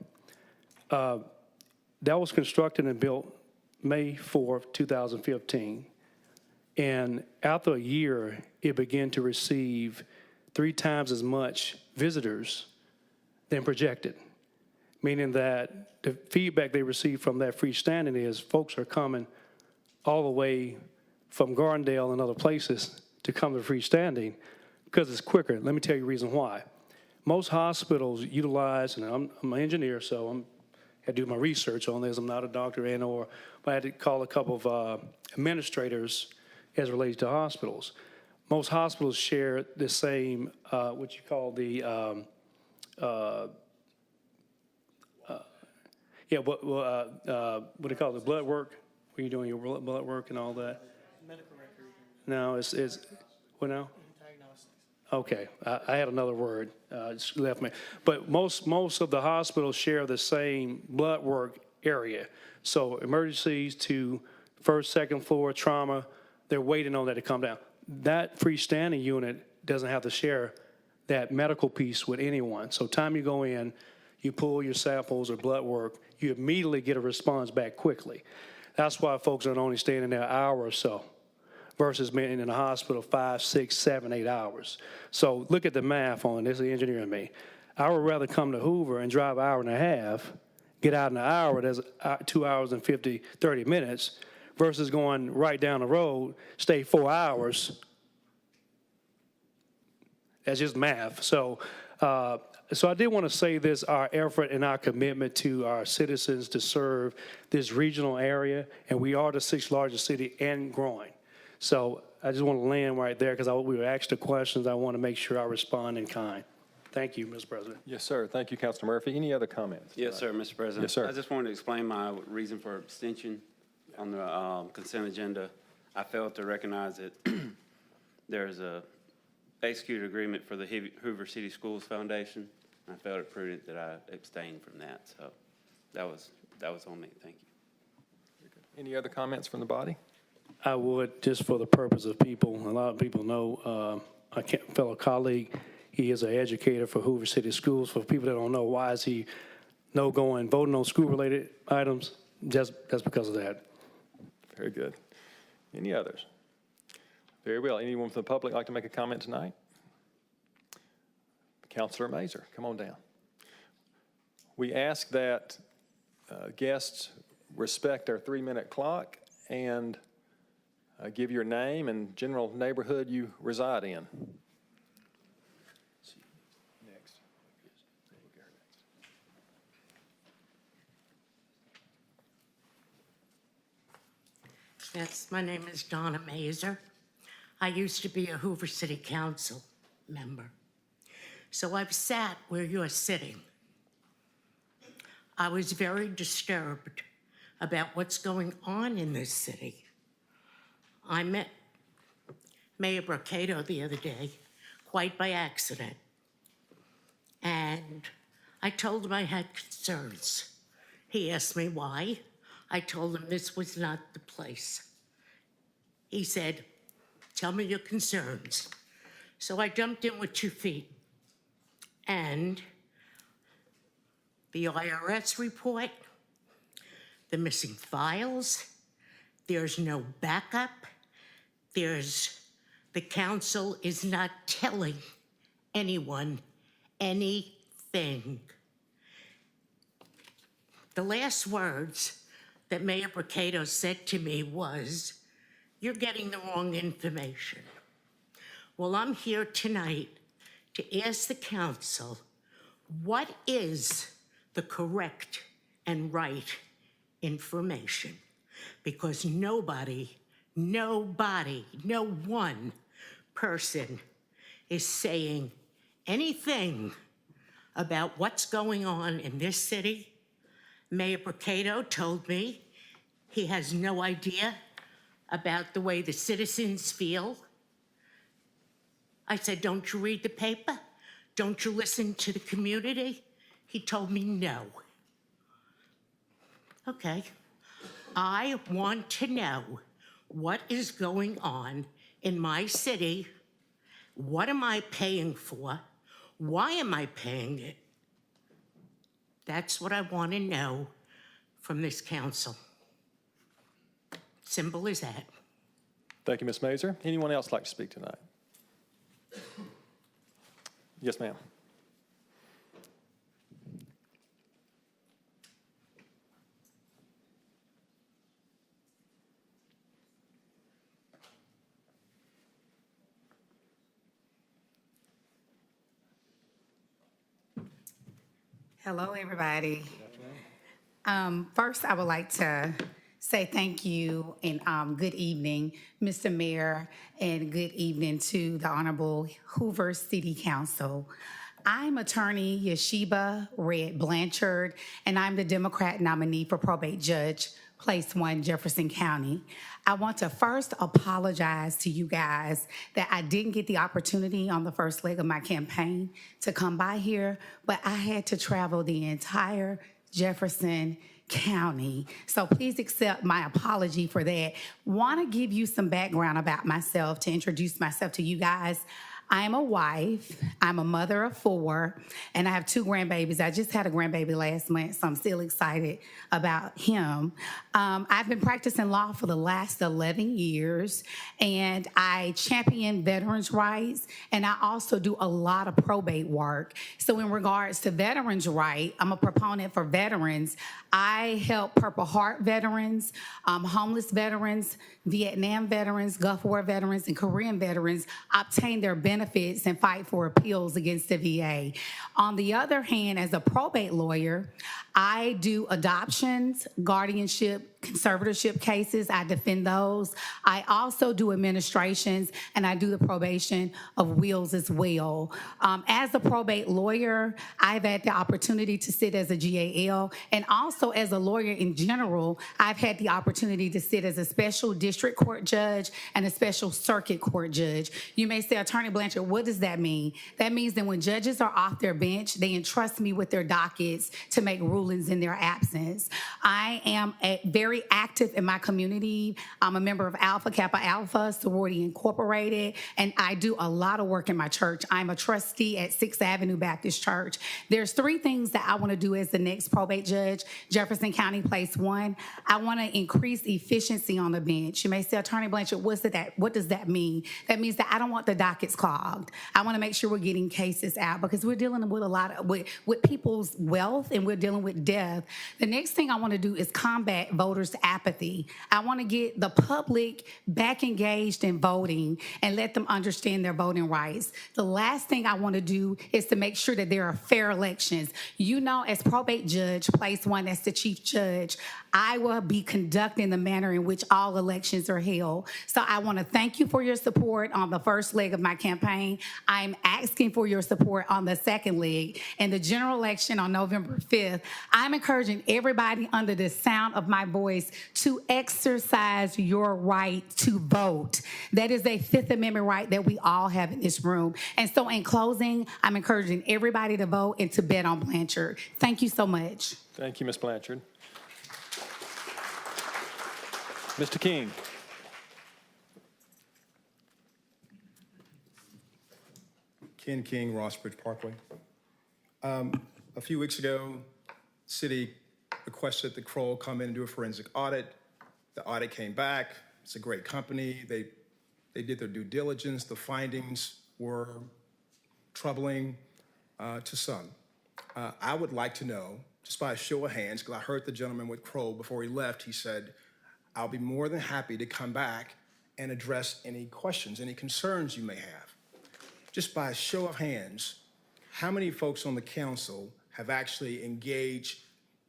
I: That was constructed and built May 4th, 2015. And after a year, it began to receive 3 times as much visitors than projected, meaning that the feedback they received from that freestanding is folks are coming all the way from Gardendale and other places to come to freestanding because it's quicker. Let me tell you the reason why. Most hospitals utilize, and I'm an engineer, so I had to do my research on this. I'm not a doctor but I had to call a couple of administrators as related to hospitals. Most hospitals share the same, what you call the, what do you call it, the blood work? When you're doing your blood work and all that?
J: Medical record.
I: No, it's what now?
J: Diagnostics.
I: Okay, I had another word, it's left me. But most of the hospitals share the same blood work area. So emergencies to first, second floor, trauma, they're waiting on that to come down. That freestanding unit doesn't have to share that medical piece with anyone. So time you go in, you pull your samples or blood work, you immediately get a response back quickly. That's why folks are only staying in there an hour or so versus being in the hospital 5, 6, 7, 8 hours. So look at the math on it. This is the engineer in me. I would rather come to Hoover and drive an hour and a half, get out in an hour, that's 2 hours and 30 minutes, versus going right down the road, stay 4 hours. That's just math. So I did want to say this, our effort and our commitment to our citizens to serve this regional area, and we are the 6th largest city and growing. So I just want to land right there because we were asked the questions. I want to make sure I respond in kind. Thank you, Mr. President.
A: Yes, sir. Thank you, Councilor Murphy. Any other comments?
L: Yes, sir, Mr. President.
A: Yes, sir.
L: I just wanted to explain my reason for abstention on the consent agenda. I failed to recognize that there's a executed agreement for the Hoover City Schools Foundation. I felt it prudent that I abstain from that. So that was on me. Thank you.
A: Any other comments from the body?
I: I would, just for the purpose of people, a lot of people know, a fellow colleague, he is an educator for Hoover City Schools. For people that don't know, why is he no-going, voting on school-related items? Just because of that.
A: Very good. Any others? Very well. Anyone from the public like to make a comment tonight? Councilor Mazur, come on down. We ask that guests respect our 3-minute clock and give your name and general neighborhood you reside in.
M: Yes, my name is Donna Mazur. I used to be a Hoover City Council member. So I've sat where you're sitting. I was very disturbed about what's going on in this city. I met Mayor Brocado the other day, quite by accident. And I told him I had concerns. He asked me why. I told him this was not the place. He said, tell me your concerns. So I jumped in with 2 feet. And the IRS report, the missing files, there's no backup, the council is not telling anyone anything. The last words that Mayor Brocado said to me was, you're getting the wrong information. Well, I'm here tonight to ask the council, what is the correct and right information? Because no one person is saying anything about what's going on in this city. Mayor Brocado told me he has no idea about the way the citizens feel. I said, don't you read the paper? Don't you listen to the community? He told me no. Okay. I want to know what is going on in my city. What am I paying for? Why am I paying it? That's what I want to know from this council. Simple as that.
A: Thank you, Ms. Mazur. Anyone else like to speak tonight? Yes, ma'am.
N: Hello, everybody. First, I would like to say thank you and good evening, Mr. Mayor, and good evening to the Honorable Hoover City Council. I'm attorney Yashiba Red Blanchard, and I'm the Democrat nominee for probate judge, Place 1, Jefferson County. I want to first apologize to you guys that I didn't get the opportunity on the first leg of my campaign to come by here, but I had to travel the entire Jefferson County. So please accept my apology for that. Want to give you some background about myself to introduce myself to you guys. I'm a wife, I'm a mother of 4, and I have 2 grandbabies. I just had a grandbaby last month, so I'm still excited about him. I've been practicing law for the last 11 years, and I champion veterans' rights, and I also do a lot of probate work. So in regards to veterans' rights, I'm a proponent for veterans. I help Purple Heart veterans, homeless veterans, Vietnam veterans, Gulf War veterans, and Korean veterans obtain their benefits and fight for appeals against the VA. On the other hand, as a probate lawyer, I do adoptions, guardianship, conservatorship cases. I defend those. I also do administrations, and I do the probation of wills as well. As a probate lawyer, I've had the opportunity to sit as a GAL, and also as a lawyer in general, I've had the opportunity to sit as a special district court judge and a special circuit court judge. You may say, Attorney Blanchard, Blanchard, what does that mean? That means that when judges are off their bench, they entrust me with their dockets to make rulings in their absence. I am very active in my community. I'm a member of Alpha Kappa Alpha, Sorority Incorporated, and I do a lot of work in my church. I'm a trustee at 6th Avenue Baptist Church. There's 3 things that I want to do as the next probate judge, Jefferson County Place 1. I want to increase efficiency on the bench. You may say, Attorney Blanchard, what does that mean? That means that I don't want the dockets clogged. I want to make sure we're getting cases out because we're dealing with a lot of with people's wealth and we're dealing with death. The next thing I want to do is combat voters' apathy. I want to get the public back engaged in voting and let them understand their voting rights. The last thing I want to do is to make sure that there are fair elections. You know, as probate judge, place 1, as the chief judge, I will be conducting the manner in which all elections are held. So I want to thank you for your support on the first leg of my campaign. I'm asking for your support on the second leg. In the general election on November 5th, I'm encouraging everybody under the sound of my voice to exercise your right to vote. That is a Fifth Amendment right that we all have in this room. And so in closing, I'm encouraging everybody to vote and to bet on Blanchard. Thank you so much.
A: Thank you, Ms. Blanchard. Mr. King.
O: Ken King, Rossbridge Parkway. A few weeks ago, city requested that Kroll come in and do a forensic audit. The audit came back. It's a great company. They did their due diligence. The findings were troubling to some. I would like to know, just by a show of hands, because I heard the gentleman with Kroll before he left, he said, I'll be more than happy to come back and address any questions, any concerns you may have. Just by a show of hands, how many folks on the council have actually engaged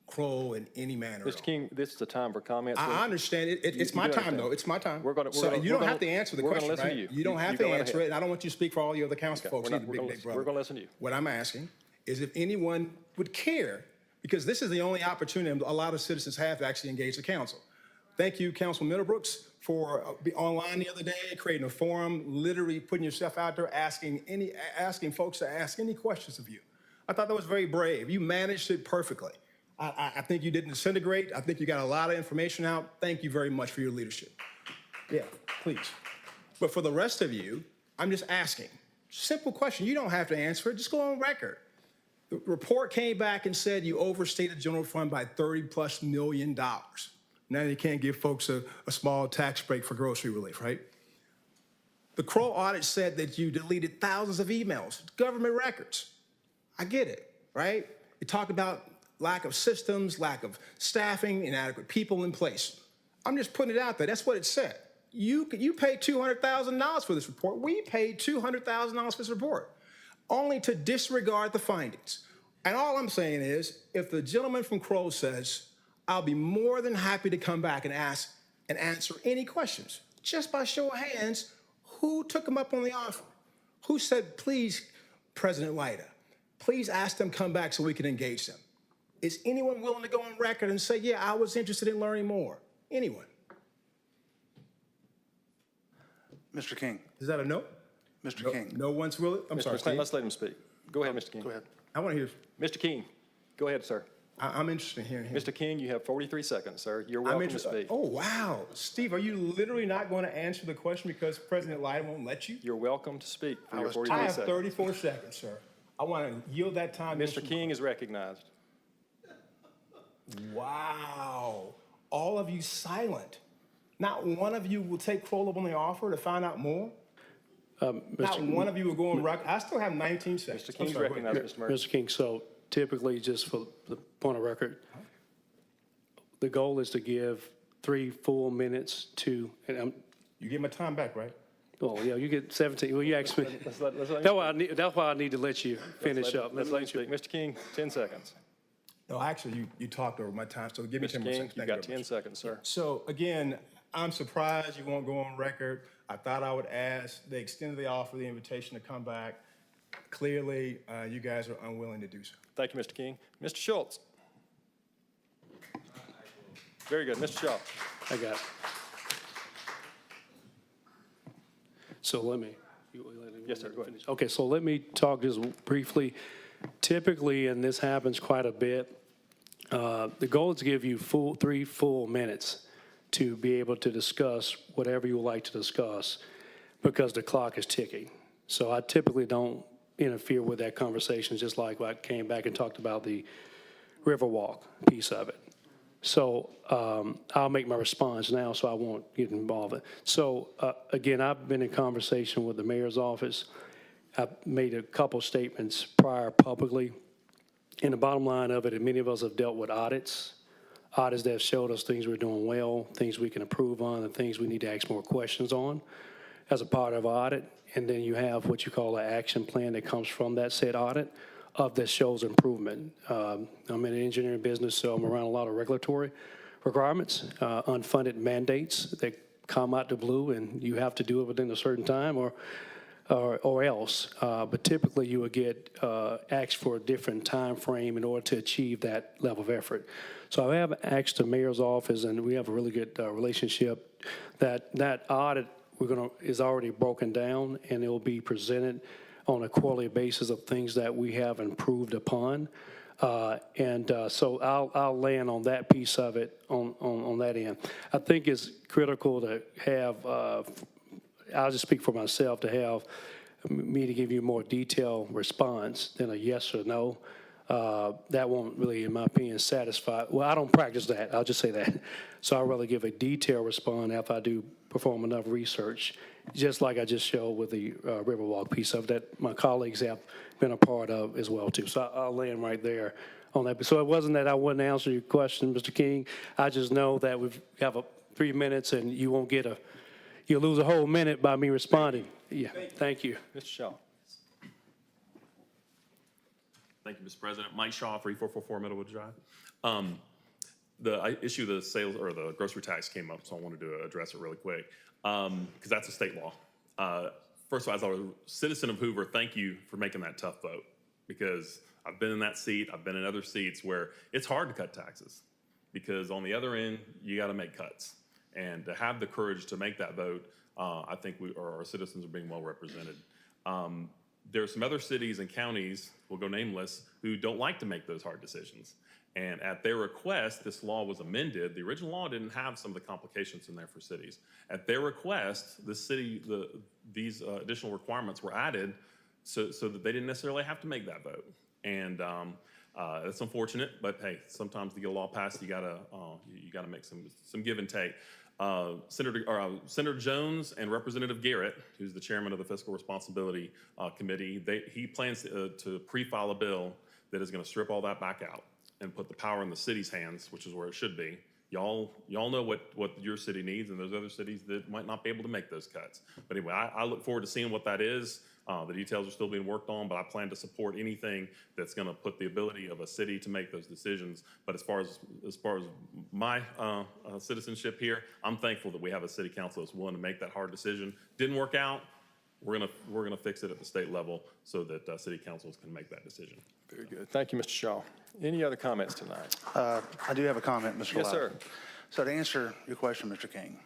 O: Kroll in any manner?
A: Mr. King, this is the time for comments.
O: I understand it. It's my time, though. It's my time. So you don't have to answer the question, right? You don't have to answer it, and I don't want you to speak for all the other council folks either, Big Dick Brother.
A: We're going to listen to you.
O: What I'm asking is if anyone would care, because this is the only opportunity a lot of citizens have to actually engage the council. Thank you, Councilman Middlebrooks, for being online the other day, creating a forum, literally putting yourself out there, asking folks to ask any questions of you. I thought that was very brave. You managed it perfectly. I think you didn't disintegrate. I think you got a lot of information out. Thank you very much for your leadership. Yeah, please. But for the rest of you, I'm just asking. Simple question. You don't have to answer it. Just go on record. The report came back and said you overstated the general fund by $30+ million. Now you can't give folks a small tax break for grocery relief, right? The Kroll audit said that you deleted thousands of emails, government records. I get it, right? It talked about lack of systems, lack of staffing, inadequate people in place. I'm just putting it out there. That's what it said. You paid $200,000 for this report. We paid $200,000 for this report, only to disregard the findings. And all I'm saying is, if the gentleman from Kroll says, I'll be more than happy to come back and ask and answer any questions, just by show of hands, who took him up on the offer? Who said, please, President Lyda, please ask them come back so we can engage them? Is anyone willing to go on record and say, yeah, I was interested in learning more? Anyone?
P: Mr. King.
O: Is that a no?
P: Mr. King.
O: No one's willing? I'm sorry, Steve.
A: Let's let him speak. Go ahead, Mr. King.
P: Go ahead.
O: I want to hear.
A: Mr. King, go ahead, sir.
O: I'm interested in hearing him.
A: Mr. King, you have 43 seconds, sir. You're welcome to speak.
O: Oh, wow. Steve, are you literally not going to answer the question because President Lyda won't let you?
A: You're welcome to speak for your 43
O: I have
A: seconds.
O: 34 seconds, sir. I want to yield that time.
A: Mr. King is recognized.
O: Wow. All of you silent. Not one of you will take Kroll up on the offer to find out more? Not one of you will go on record. I still have 19 seconds.
A: Mr. King's recognized, Mr. Murphy.
I: Mr. King, so typically, just for the point of record, the goal is to give 3 full minutes to, and
O: you get my time back, right?
I: Oh, yeah, you get 17. Well, you asked me. That's why I need to let you finish up.
A: Let's let you speak. Mr. King, 10 seconds.
O: No, actually, you talked over my time, so give me 10 more seconds.
A: You've got 10 seconds, sir.
O: So again, I'm surprised you won't go on record. I thought I would ask. They extended the offer, the invitation to come back. Clearly, you guys are unwilling to do so.
A: Thank you, Mr. King. Mr. Schultz. Very good. Mr. Shaw.
I: I got it. So let me
A: Yes, sir, go ahead.
I: Okay, so let me talk just briefly. Typically, and this happens quite a bit, the goal is to give you 3 full minutes to be able to discuss whatever you would like to discuss because the clock is ticking. So I typically don't interfere with that conversation, just like I came back and talked about the Riverwalk piece of it. So I'll make my response now so I won't get involved. So again, I've been in conversation with the mayor's office. I've made a couple statements prior publicly. And the bottom line of it, and many of us have dealt with audits that have showed us things we're doing well, things we can improve on, and things we need to ask more questions on as a part of audit. And then you have what you call an action plan that comes from that said audit that shows improvement. I'm in the engineering business, so I'm around a lot of regulatory requirements, unfunded mandates that come out the blue, and you have to do it within a certain time or else. But typically, you would get asked for a different time frame in order to achieve that level of effort. So I have asked the mayor's office, and we have a really good relationship. That audit is already broken down, and it will be presented on a quarterly basis of things that we have improved upon. So I'll land on that piece of it on that end. I think it's critical to have, I'll just speak for myself, to have me to give you a more detailed response than a yes or no. That won't really, in my opinion, satisfy. Well, I don't practice that. I'll just say that. So I'd rather give a detailed response after I do perform enough research, just like I just showed with the Riverwalk piece of that my colleagues have been a part of as well, too. So I'll land right there on that. So it wasn't that I wouldn't answer your question, Mr. King. I just know that we have 3 minutes, and you won't get you'll lose a whole minute by me responding. Yeah, thank you.
A: Mr. Shaw.
Q: Thank you, Mr. President. Mike Shaw, 3444 Middlewood Drive. The issue of the sales or the grocery tax came up, so I wanted to address it really quick because that's a state law. First of all, as a citizen of Hoover, thank you for making that tough vote because I've been in that seat. I've been in other seats where it's hard to cut taxes because on the other end, you got to make cuts. And to have the courage to make that vote, I think our citizens are being well represented. There are some other cities and counties, we'll go nameless, who don't like to make those hard decisions. And at their request, this law was amended. The original law didn't have some of the complications in there for cities. At their request, these additional requirements were added so that they didn't necessarily have to make that vote. And that's unfortunate, but hey, sometimes to get a law passed, you gotta make some give and take. Senator Jones and Representative Garrett, who's the chairman of the Fiscal Responsibility Committee, he plans to pre-file a bill that is going to strip all that back out and put the power in the city's hands, which is where it should be. Y'all know what your city needs, and there's other cities that might not be able to make those cuts. But anyway, I look forward to seeing what that is. The details are still being worked on, but I plan to support anything that's going to put the ability of a city to make those decisions. But as far as my citizenship here, I'm thankful that we have a city council that's willing to make that hard decision. Didn't work out. We're gonna fix it at the state level so that city councils can make that decision.
A: Very good. Thank you, Mr. Shaw. Any other comments tonight?
P: I do have a comment, Mr.
A: Yes,
P: Lyda.
A: sir.
P: So to answer your question, Mr. King,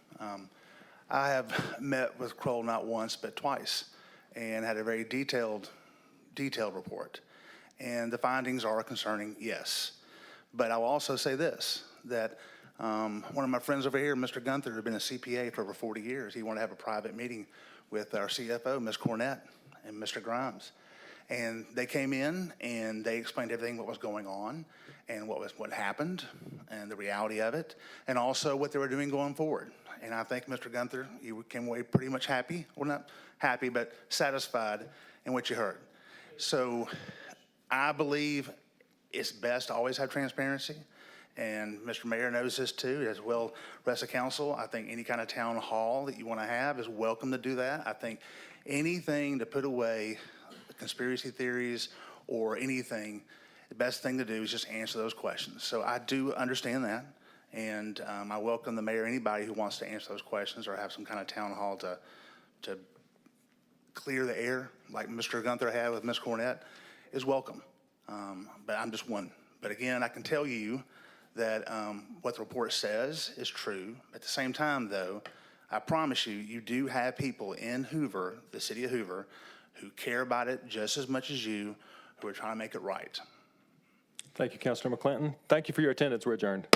P: I have met with Kroll not once but twice and had a very detailed report. And the findings are concerning, yes. But I will also say this, that one of my friends over here, Mr. Gunther, had been a CPA for over 40 years. He wanted to have a private meeting with our CFO, Ms. Cornett, and Mr. Grimes. And they came in and they explained everything what was going on and what happened and the reality of it, and also what they were doing going forward. And I think, Mr. Gunther, you came away pretty much happy, well, not happy, but satisfied in what you heard. So I believe it's best to always have transparency. And Mr. Mayor knows this too, as well rest of council. I think any kind of town hall that you want to have is welcome to do that. I think anything to put away conspiracy theories or anything, the best thing to do is just answer those questions. So I do understand that. And I welcome the mayor, anybody who wants to answer those questions or have some kind of town hall to clear the air like Mr. Gunther had with Ms. Cornett is welcome. But I'm just one. But again, I can tell you that what the report says is true. At the same time, though, I promise you, you do have people in Hoover, the city of Hoover, who care about it just as much as you, who are trying to make it right.
A: Thank you, Councilor McClinton. Thank you for your attendance. We're adjourned.